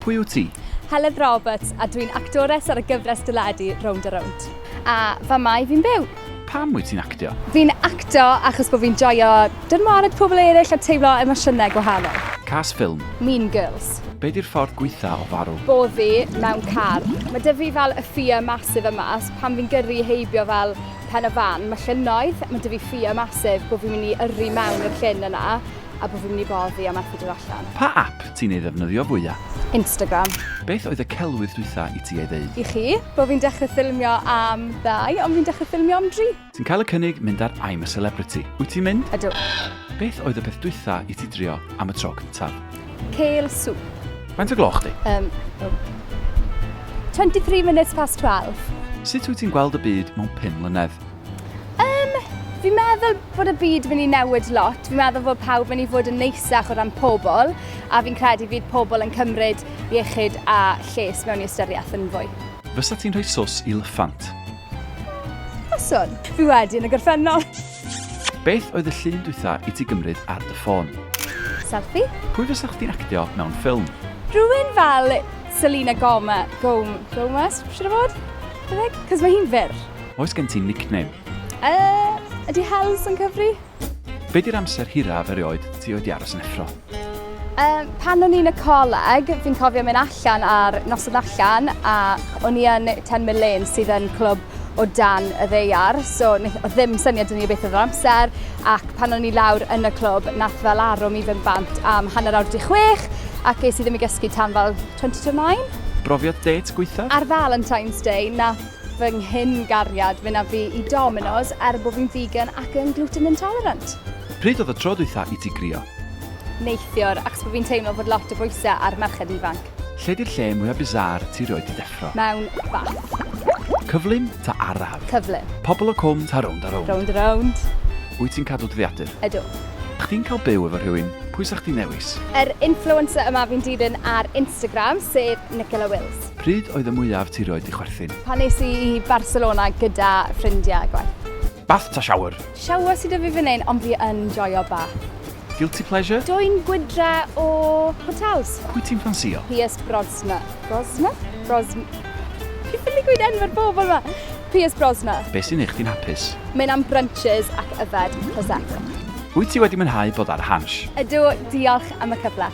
Pwy wyt ti? Heledd Roberts, a dwi'n actores ar y gyfres dyledu Rownd. A fama i fi'n byw. Pam wyt ti'n actio? Fi'n acto achos bod fi'n joio dynwared pobl eraill a teimlo emosiynau gwahanol. Cas ffilm. Mean Girls. Be di'r ffordd gweitha o farw? Boddi mewn car. Mae dy fi fel y ffia masif yma, pan fi'n gyrru heibio fel pen y fan, mae llynnoedd, mae dy fi ffia masif bod fi'n mynd i yrru mewn i'r llyn yna, a bod fi'n mynd i boddi a methu dod allan. Pa app ti'n ei ddefnyddio fwyaf? Instagram. Beth oedd y celwydd dwytha i ti ei ddeud? I chi, bod fi'n dechrau ffilmio am 2, ond fi'n dechrau ffilmio am 3. Ti'n cael y cynnig mynd ar I'm a Celebrity. Wyt ti'n mynd? Ydw. Beth oedd y peth dwytha i ti drio am y tro cyntaf? Kale soup. Faint o gloch di? 23 minutes past 12. Sut wyt ti'n gweld y byd mewn 5 mlynedd? Fi'n meddwl bod y byd mynd i newid lot. Fi'n meddwl bod pawb mynd i fod yn neisach o ran pobl, a fi'n credu fydd pobl yn cymryd iechyd a lles mewn i ystyriaeth yn fwy. Fysa ti'n rhoi sws i llyffant? Faswn. Fi wedi yn y gorffennol. Beth oedd y llun dwytha i ti gymryd ar dy ffôn? Selfie. Pwy fysa chdi'n actio mewn ffilm? Rhywun fel Selena Gomez, siwr o fod? Cos mae hi'n fyr. Oes gen ti'n nickname? Ydy Hells yn cyfri? Be di'r amser hiraf erioed ti wedi aros yn effro? Pan o'n i'n y coleg, fi'n cofio mynd allan ar noson allan, a o'n i yn 10 Lane sydd yn clwb o dan y ddeiar, so o ddim syniad yn i beth oedd yr amser, ac pan o'n i lawr yn y clwb, nath fel arwm i fynd bant am 5:46, ac es i ddim i gysgu tan fel 20 to 9. Brofiad det gweithaf? Ar Valentine's Day, nath fy nghyn gariad fynd â fi i Domino's bod fi'n vegan ac yn gluten intolerant. Pryd oedd y tro dwytha i ti grio? Neithiwr, ac bod fi'n teimlo fod lot o bwysau ar merched ifanc. Lle di'r lle mwyaf bizar ti rioed i deffro? Mewn bath. Cyflym ta araf? Cyflym. Pobl o cwm ta rownd a rownd? Rownd. Wyt ti'n cadw dyddiadur? Ydw. Chdi'n cael byw efo rhywun, pwy sa chdi'n newis? Yr influencer yma fi'n dilyn ar Instagram, sef Nicola Wills. Pryd oedd y mwyaf ti rioed i chwerthin? Pan nes i Barcelona gyda ffrindiau gwaith. Bath ta shower? Shower sydd dy fi fan hyn, ond fi yn joio bath. Guilty pleasure? Dwi'n gwydre o hotels. Pwy ti'n ffansio? Piers Brosnan. Fi ffili gweud enw'r bobl yma. Piers Brosnan. Be sy'n eich di'n hapus? Mynd am brunches ac yfed prosecco. Wyt ti wedi mwynhau bod ar Hans? Ydw, diolch am y cyfle.